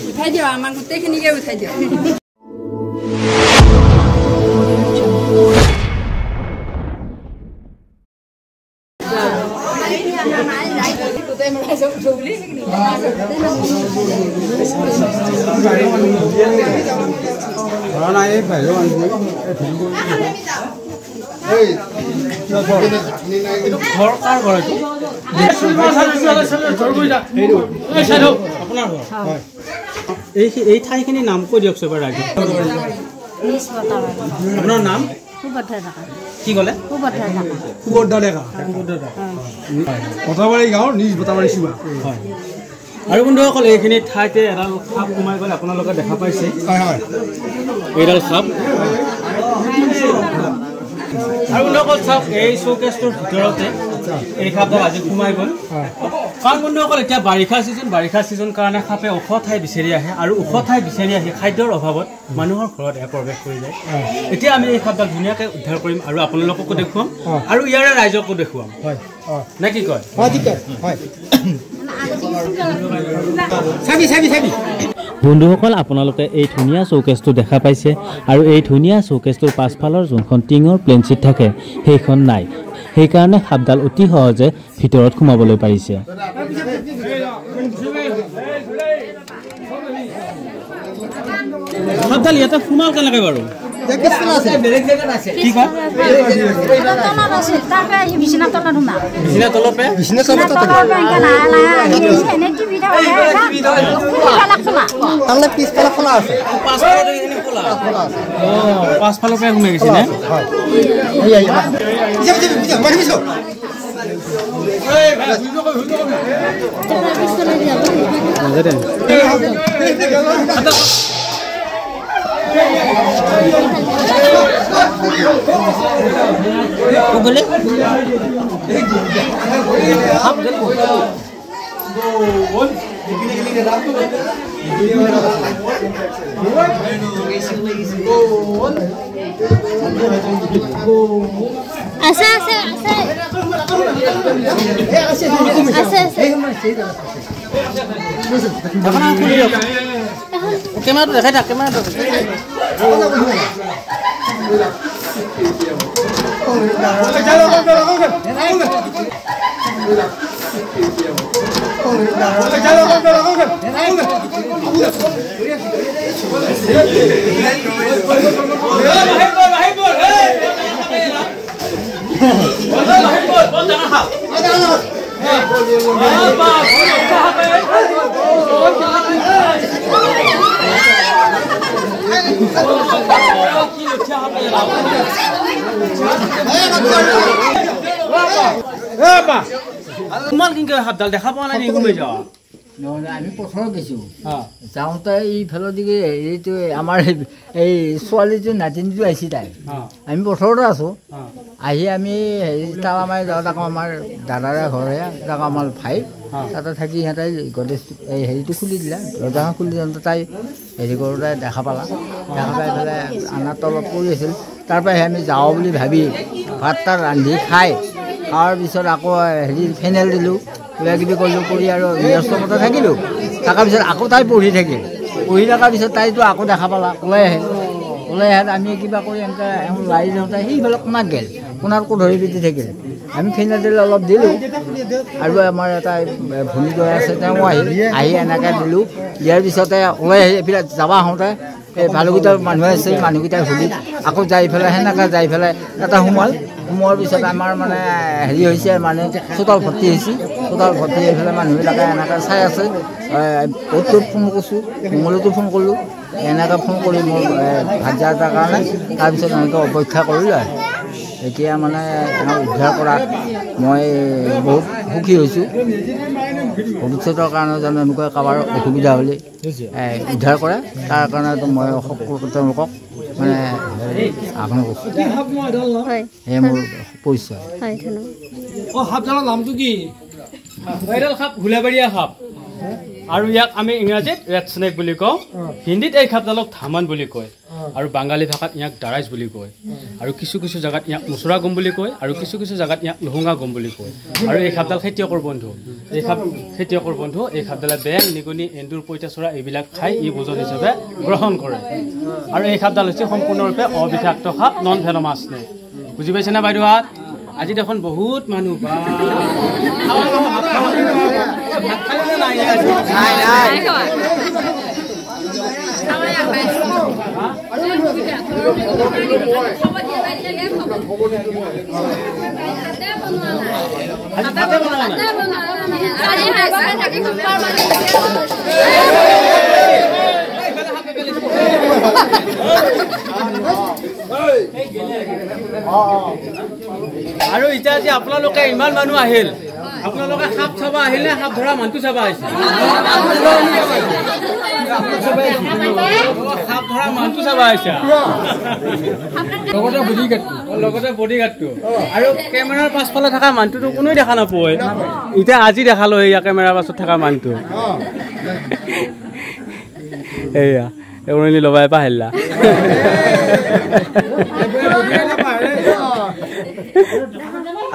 উঠাই দিওঁ আমাৰ গোটেইখিনিকে উঠাই দিওঁ এই ঠাইখিনিৰ নাম কৈ দিয়ক চবে ৰাইজক আপোনাৰ নাম কি ক'লে সুভদ্ৰা ডেকা বটাবাৰী গাঁৱৰ নিজ বটাবাৰী সীমা হয় আৰু বন্ধুসকল এইখিনি ঠাইতে এডাল সাপ সোমাই গ'লে আপোনালোকে দেখা পাইছে এইডাল সাপ আৰু বন্ধুসকল চাওক এই শ্ব'কেছটোৰ ভিতৰতে এই সাপডাল আজি সোমাই গ'ল কাৰণ বন্ধুসকল এতিয়া বাৰিষা ছিজন কাৰণে সাপে ওখ ঠাই বিচাৰি আহে আৰু ওখ ঠাই বিচাৰি আহি খাদ্যৰ অভাৱত মানুহৰ ঘৰত প্ৰৱেশ কৰি যায় এতিয়া আমি এই সাপডাল ধুনীয়াকৈ উদ্ধাৰ কৰিম আৰু আপোনালোককো দেখুৱাম আৰু ইয়াৰে ৰাইজকো দেখুৱাম নে কি কয় বন্ধুসকল আপোনালোকে এই ধুনীয়া শ্ব'কেছটো দেখা পাইছে আৰু এই ধুনীয়া শ্ব'কেছটোৰ পাছফালৰ যোনখন টিঙৰ প্লেন চিট থাকে সেইখন নাই সেইকাৰণে সাপডাল অতি সহজে ভিতৰত সোমাবলৈ পাৰিছে সাপডাল ইয়াতে সোমাল কেনেকৈ বাৰু পাছফালৰ পৰা সোমাই গৈছে নে কেমেৰাটো দেখাই থাক কেমেৰাটো সাপডাল দেখা পোৱা নাই আমি পথাৰত গৈছোঁ যাওঁতে এইফালৰ দিকে এইটো আমাৰ এই ছোৱালীটো নাতিনীটো আহিছে তাই আমি পথাৰতে আছোঁ আহি আমি হেৰি তালা মাৰি যাওঁ তাকো আমাৰ দাদাৰে ঘৰে তাকো আমাৰ ভাই তাতে থাকি সিহঁতে গণেশ এই হেৰিটো খুলি দিলে দৰ্জাখন খুলি দিওঁতে তাই হেৰি কৰোঁতে দেখা পালা দেখা পাই পেলাই আনাৰ তলত পৰি আছিল তাৰপৰাই আমি যাওঁ বুলি ভাবি ভাত তাত ৰান্ধি খোৱাৰ পিছত আকৌ হেৰি ফেনেল দিলোঁ কিবা কিবি কৰিলোঁ কৰি আৰু ব্যস্তমতে থাকিলোঁ থকাৰ পিছত আকৌ তাই পঢ়ি থাকিল পঢ়ি থকাৰ পিছত তাইতো আকৌ দেখা পালা ওলাই আহে আমি কিবা কৰি এনেকৈ লাৰি যাওঁতে সেইফালে কোনাক গ'ল কোনাৰকো ধৰি পিটি থাকিল আমি ফেনেল দিলে অলপ দিলোঁ আৰু আমাৰ এটা ভনী দৈ আছে তেওঁ আহি এনেকৈ দিলোঁ দিয়াৰ পিছতে ওলাই আহি এইফালে যাব আহোঁতে এই ভালুকীটাৰ মানুহ আছে মানুহকেইটাই ভুলি আকৌ যাই পেলাই সেনেকৈ যাই পেলাই এটা সোমোৱাৰ পিছত আমাৰ মানে হেৰি হৈছে মানে চোতাল ভৰ্তি হৈছে চোতাল ভৰ্তি হৈ পেলাই মানুহবিলাকে এনেকৈ চাই আছে ক'ত ফোন কৰিছোঁ মঙলতো ফোন কৰিলোঁ এনেকৈ ফোন কৰি মোৰ ভাত দিয়াৰ কাৰণে তাৰপিছত এনেকৈ অপেক্ষা কৰিলোঁ আৰু এতিয়া মানে উদ্ধাৰ কৰাত মই বহুত সুখী হৈছোঁ ভৱিষ্যতৰ কাৰণে জানো এনেকুৱা কাৰোবাৰ অসুবিধা হ'লে উদ্ধাৰ কৰে তাৰ কাৰণে মই তেওঁলোকক মানে আহ্বান কৰিছোঁ সেয়ে মোৰ পৰিচয় সাপডালৰ নামটো কি? সাপ ঘোলাবাৰীয়া সাপ আৰু ইয়াক আমি ইংৰাজীত ৰেড স্নেক বুলি কওঁ হিন্দীত এই সাপডালক ধামান বুলি কয় আৰু বাঙালী ভাষাত ইয়াক দাৰাইজ বুলি কয় আৰু কিছু কিছু জাগাত ইয়াক মুচৰা গম বুলি কয় আৰু কিছু কিছু জাগাত ইয়াক লহুঙা গম বুলি কয় আৰু এই সাপডাল খেতিয়কৰ বন্ধু এই সাপডালে বেং নিগনি এন্দুৰ পইতাচৰা এইবিলাক খাই ই ভোজন হিচাপে গ্ৰহণ কৰে আৰু এই সাপডাল হৈছে সম্পূৰ্ণৰূপে অবিষাক্ত সাপ নন ভেনমাছ স্নেক বুজি পাইছে না বাইদেউহাত আজি দেখোন বহুত মানুহ আৰু এতিয়া যে আপোনালোকে ইমান মানুহ আহিল আপোনালোকে সাপ চাব আহিল নে সাপ ধৰা মানুহটো চাব আহিছে সাপ ধৰা মানুহটো চাব আহিছে লগতে বডিগাৰ্ডটো আৰু কেমেৰাৰ পাছফালে থকা মানুহটো কোনোৱে দেখা নাপায় এতিয়া আজি দেখালো এয়া কেমেৰাৰ পাছত থকা মানুহটো এয়া উৰণি লবাই পাহিলা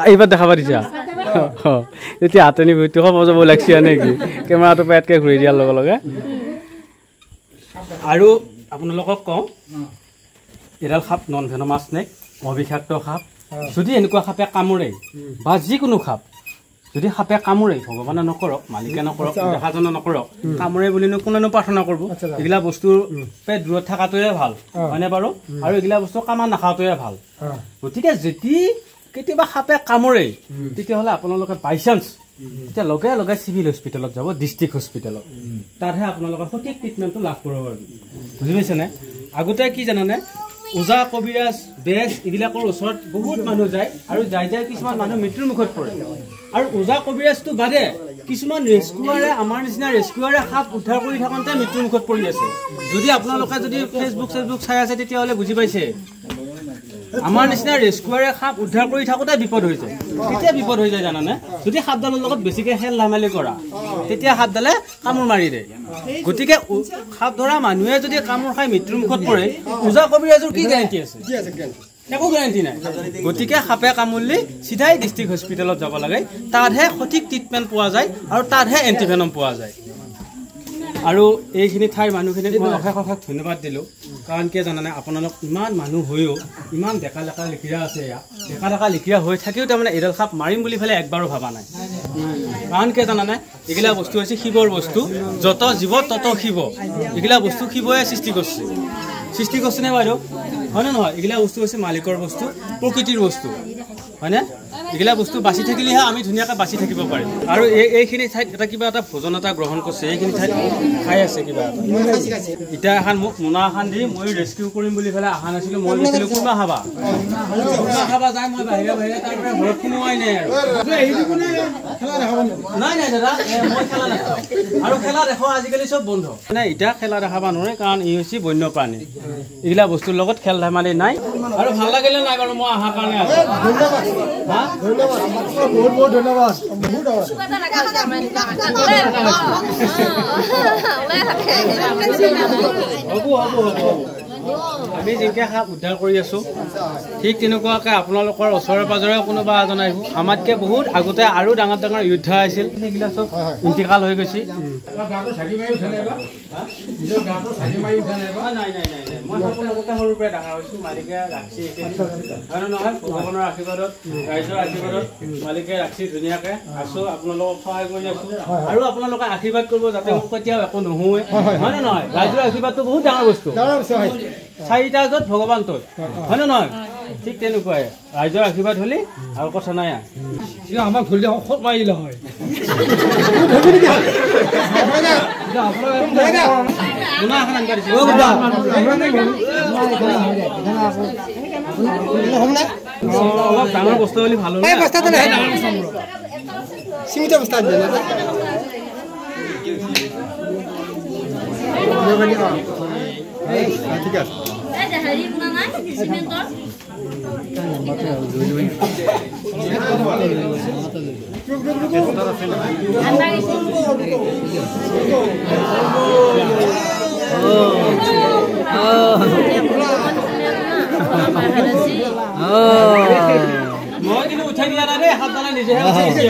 এইবাৰ দেখা পাতিছা এতিয়া হাতনি ভৰিটো খব যাব লাগছি নেকি কেমেৰাটো পেটকে ঘূৰি দিয়াৰ লগে লগে আৰু আপোনালোকক কওঁ এডাল সাপ নন ভেনমাছ স্নেক অবিষাক্ত সাপ যদি এনেকুৱা সাপে কামোৰে বা যিকোনো সাপ যদি সাপে কামোৰে ভগৱানে নকৰক মালিকে নকৰক দেখাজনে নকৰক কামোৰে বুলিনো কোনেনো প্ৰাৰ্থনা কৰিব এইগিলা বস্তুৰ পেট দূৰত থকাটোৱে ভাল হয়নে বাৰু আৰু এইগিলা বস্তু কামা নাখাওঁটোৱে ভাল গতিকে যদি কেতিয়াবা সাপে কামোৰে তেতিয়াহ'লে আপোনালোকে বাই চান্স এতিয়া লগে লগে চিভিল হস্পিটেলত যাব ডিষ্ট্ৰিক্ট হস্পিটেলত তাতহে আপোনালোকৰ সঠিক ট্ৰিটমেণ্টটো লাভ কৰিব পাৰিব বুজি পাইছেনে আগতে কি জানানে ওজা কবিৰাজ বেজ এইবিলাকৰ ওচৰত বহুত মানুহ যায় আৰু যাই কিছুমান মানুহ মৃত্যুৰ মুখত পৰে আৰু ওজা কবিৰাজটো বাদে কিছুমান ৰেস্কিউৱাৰে আমাৰ নিচিনা ৰেস্কিউৱাৰে সাপ উদ্ধাৰ কৰি থাকোঁতে মৃত্যুৰ মুখত পৰি আছে যদি আপোনালোকে যদি ফেচবুক চাই আছে তেতিয়াহ'লে বুজি পাইছে আমাৰ নিচিনা ৰেস্কিউৱাৰে সাপ উদ্ধাৰ কৰি থাকোঁতে বিপদ হৈ যায় কেতিয়া বিপদ হৈ যায় জানানে যদি সাপডালৰ লগত বেছিকৈ খেল ধেমালি কৰা তেতিয়া সাপডালে কামোৰ মাৰি দিয়ে গতিকে সাপ ধৰা মানুহে যদি কামোৰ খাই মৃত্যুৰ মুখত পৰে ওজা কবিৰাজৰ কি গেৰাণ্টি আছে একো গেৰাণ্টি নাই গতিকে সাপে কামুৰিলে চিধাই ডিষ্ট্ৰিক্ট হস্পিটেলত যাব লাগে তাতহে সঠিক ট্ৰিটমেণ্ট পোৱা যায় আৰু তাতহে এণ্টিভেনম পোৱা যায় আৰু এইখিনি ঠাইৰ মানুহখিনিক মই অশেষ ধন্যবাদ দিলোঁ কাৰণ কিয় জানানে আপোনালোক ইমান মানুহ হৈও ইমান ডেকা লিখিৰা আছে ডেকা লিখিৰা হৈ থাকিও তাৰমানে এডাল সাপ মাৰিম বুলি পেলাই একবাৰো ভবা নাই কাৰণ কিয় জানানে এইগিলা বস্তু হৈছে শিৱৰ বস্তু যত জীৱ তত শিৱ এইগিলা বস্তু শিৱই সৃষ্টি কৰিছেনে বাইদেউ হয়নে নহয় এইগিলা বস্তু হৈছে মালিকৰ বস্তু প্ৰকৃতিৰ বস্তু হয়নে এইগিলা বস্তু বাচি থাকিলেহে আমি ধুনীয়াকৈ বাচি থাকিব পাৰিম আৰু এইখিনি ঠাইত এটা কিবা এটা ভোজন এটা গ্ৰহণ কৰিছে এইখিনি ঠাইত খাই আছে কিবা এতিয়া এখন মোক মোনা এখন দি মই ৰেস্কিউ কৰিম বুলি পেলাই অহা নাছিলোঁ মই গৈছিলোঁ কোনোবা খাবা যায় মই বাহিৰে তাৰপৰা ঘৰত সোমোৱাই নাই নাই দাদা মই খেলা দেখাওঁ আৰু খেলা দেখুৱা আজিকালি চব বন্ধ নাই এতিয়া খেলা দেখাব নোৱাৰে কাৰণ ই হৈছে বন্যপ্ৰাণী এইগিলা বস্তুৰ লগত খেল ধেমালি নাই আৰু ভাল লাগিলে নাই বাৰু মই অহাৰ কাৰণে বহুত ধন্যবাদ আমি যেনেকৈ সাপ উদ্ধাৰ কৰি আছোঁ ঠিক তেনেকুৱাকৈ আপোনালোকৰ ওচৰে পাজৰে কোনোবা এজন আহিব আমাতকৈ বহুত আগতে আৰু ডাঙৰ যোদ্ধা আছিল সেইবিলাক চব ইণ্টিকাল হৈ গৈছে মই সকলোতে সৰুৰ পৰাই দেখা হৈছোঁ মালিকে ৰাখছি হয় নহয় ভগৱানৰ আশীৰ্বাদত ৰাইজৰ আশীৰ্বাদত মালিকে ৰাখছি ধুনীয়াকৈ আছোঁ আপোনালোকক সহায় কৰি আছোঁ আৰু আপোনালোকে আশীৰ্বাদ কৰিব যাতে মোক কেতিয়াও একো নোহোৱে হয় নে নহয় ৰাইজৰ আশীৰ্বাদটো বহুত ডাঙৰ বস্তু চাৰিটা য'ত ভগৱান ত'ত হয় নে নহয় ঠিক তেনেকুৱাই ৰাইজৰ আশীৰ্বাদ হ'লে আৰু কথা নাই আমাক ভুলি খত মাৰিলে হয় অলপ ডাঙৰ বস্তু হ'লে ভাল হয় সীমিত অৱস্থা ঠিক আছে মই কিন্তু উঠাই দিয়া নাই দেই সাবধানে নিজেহে উঠাইছি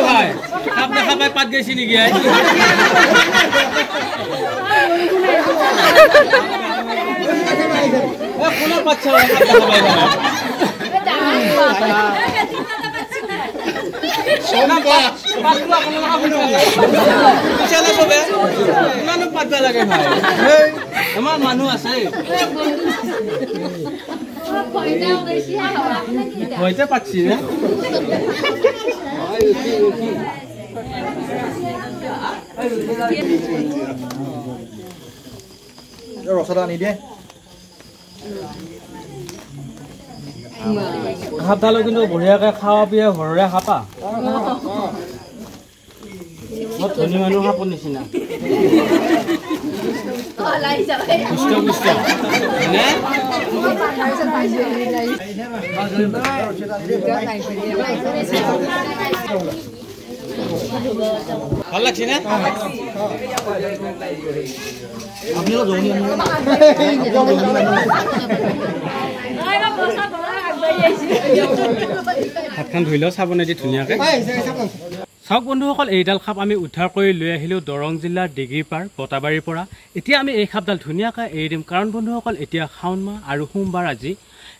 ভাই সাপ দেখা পাই পাত গৈছি নেকি কোনো পাত চাব আমাৰ মানুহ আছে ভয়তে পাচ্ছি ৰে ৰচনা আনি দিয়ে সাপডালো কিন্তু বঢ়িয়াকে খাওয়া পিয়া ঘৰৰে খাপা ধনী মানুহ সাপৰ নিচিনা ভাল লাগছে না হাতখন ধুই লওঁ চাবোনেদি ধুনীয়াকৈ চাওক বন্ধুসকল এইডাল সাপ আমি উদ্ধাৰ কৰি লৈ আহিলোঁ দৰং জিলাৰ ডিগ্ৰীপাৰ বটাবাৰীৰ পৰা এতিয়া আমি এই সাপডাল ধুনীয়াকৈ এৰি দিম কাৰণ বন্ধুসকল এতিয়া শাওণ মাহ আৰু সোমবাৰ আজি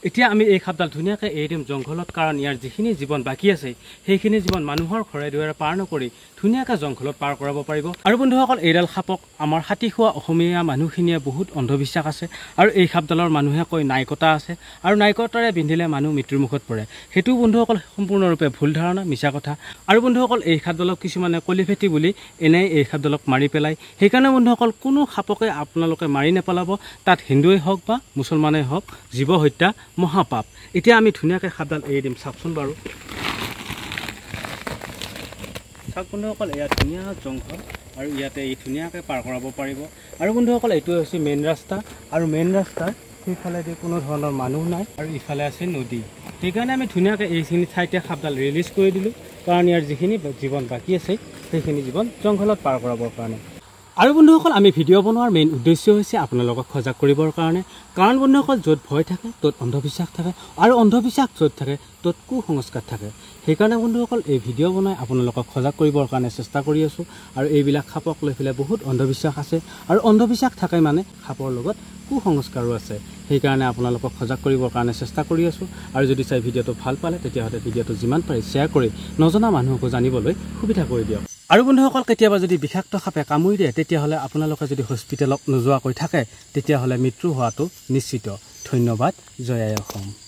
এতিয়া আমি এই সাপডাল ধুনীয়াকৈ এৰি দিম জংঘলত কাৰণ ইয়াৰ যিখিনি জীৱন বাকী আছে সেইখিনি জীৱন মানুহৰ ঘৰে দুৱাৰে পাৰ নকৰি ধুনীয়াকৈ জংঘলত পাৰ কৰাব পাৰিব আৰু বন্ধুসকল এইডাল সাপক আমাৰ হাতী খোৱা অসমীয়া মানুহখিনিয়ে বহুত অন্ধবিশ্বাস আছে আৰু এই সাপডালৰ মানুহে কয় নাইকতা আছে আৰু নাইকতাৰে পিন্ধিলে মানুহ মৃত্যুৰ মুখত পৰে সেইটো বন্ধুসকল সম্পূৰ্ণৰূপে ভুল ধাৰণা মিছা কথা আৰু বন্ধুসকল এই সাপডালক কিছুমানে কলিফেটি বুলি এনেই এই সাপডালক মাৰি পেলায় সেইকাৰণে বন্ধুসকল কোনো সাপকে আপোনালোকে মাৰি নেপেলাব তাত হিন্দুৱেই হওক বা মুছলমানেই হওক জীৱ হত্যা মহাপাপ এতিয়া আমি ধুনীয়াকৈ সাপডাল এৰি দিম চাওকচোন বাৰু চাওক বন্ধুসকল এয়া ধুনীয়া জংঘল আৰু ইয়াতে এই ধুনীয়াকৈ পাৰ কৰাব পাৰিব আৰু বন্ধুসকল এইটো হৈছে মেইন ৰাস্তা আৰু মেইন ৰাস্তাৰ সেইফালেদি কোনো ধৰণৰ মানুহ নাই আৰু ইফালে আছে নদী সেইকাৰণে আমি ধুনীয়াকৈ এইখিনি ঠাইতে সাপডাল ৰিলিজ কৰি দিলোঁ কাৰণ ইয়াৰ যিখিনি জীৱন বাকী আছে সেইখিনি জীৱন জংঘলত পাৰ কৰাবৰ কাৰণে আৰু বন্ধুসকল আমি ভিডিঅ' বনোৱাৰ মেইন উদ্দেশ্য হৈছে আপোনালোকক সজাগ কৰিবৰ কাৰণে কাৰণ বন্ধুসকল য'ত ভয় থাকে ত'ত অন্ধবিশ্বাস থাকে আৰু অন্ধবিশ্বাস য'ত থাকে ত'ত কুসংস্কাৰ থাকে সেইকাৰণে বন্ধুসকল এই ভিডিঅ' বনাই আপোনালোকক সজাগ কৰিবৰ কাৰণে চেষ্টা কৰি আছোঁ আৰু এইবিলাক সাপক লৈ পেলাই বহুত অন্ধবিশ্বাস আছে আৰু অন্ধবিশ্বাস থাকে মানে সাপৰ লগত কুসংস্কাৰো আছে সেইকাৰণে আপোনালোকক সজাগ কৰিবৰ কাৰণে চেষ্টা কৰি আছোঁ আৰু যদি চাই ভিডিঅ'টো ভাল পালে তেতিয়াহ'লে ভিডিঅ'টো যিমান পাৰে শ্বেয়াৰ কৰি নজনা মানুহকো জানিবলৈ সুবিধা কৰি দিয়ক আৰু বন্ধুসকল কেতিয়াবা যদি বিষাক্ত সাপে কামুৰি দিয়ে তেতিয়াহ'লে আপোনালোকে যদি হস্পিটেলত নোযোৱাকৈ থাকে তেতিয়াহ'লে মৃত্যু হোৱাটো নিশ্চিত ধন্যবাদ জয় আই অসম